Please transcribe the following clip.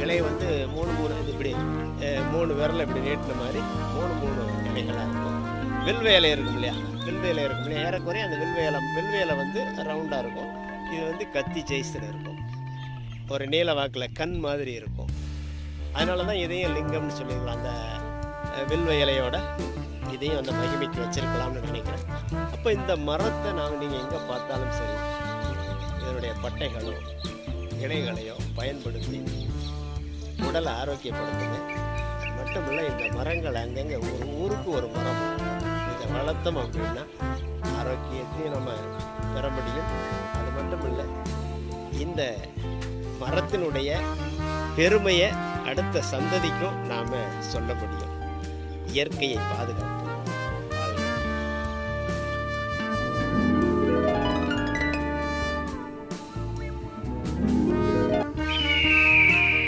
இலை வந்து 3 இது இப்படி 3 விரல் இப்படி நீட்டின மாதிரி 3 இலைகளாக இருக்கும். வில்வ இலை இருக்கும் இல்லையா, வில்வ இலை இருக்கும் இல்லையா, ஏறக்குறைய அந்த வில்வ இலை வந்து ரவுண்டாக இருக்கும். இது வந்து கத்தி சைஸில் இருக்கும், ஒரு நீல வாக்கில் கண் மாதிரி இருக்கும். அதனால தான் இதையும் லிங்கம்னு சொல்லிக்கலாம். அந்த வில்வ இலையோட இதையும் அந்த மகிமைக்கு வச்சிருக்கலாம்னு நினைக்கிறேன். அப்போ இந்த மரத்தை நீங்கள் எங்கே பார்த்தாலும் சரி, இதனுடைய பட்டைகளோ இலைகளையோ பயன்படுத்தி உடலை ஆரோக்கியப்படுத்துங்க. அது மட்டும் இல்லை, இந்த மரங்கள் அங்கங்கே ஒரு ஊருக்கு ஒரு மரம் இதை வளர்த்தோம் அப்படின்னா ஆரோக்கியத்தையும் நம்ம பெற முடியும். அது மட்டும் இல்லை, இந்த மரத்தினுடைய பெருமையை அடுத்த சந்ததிக்கும் நாம் சொல்ல முடியும். இயற்கையை பாதுகாப்பு.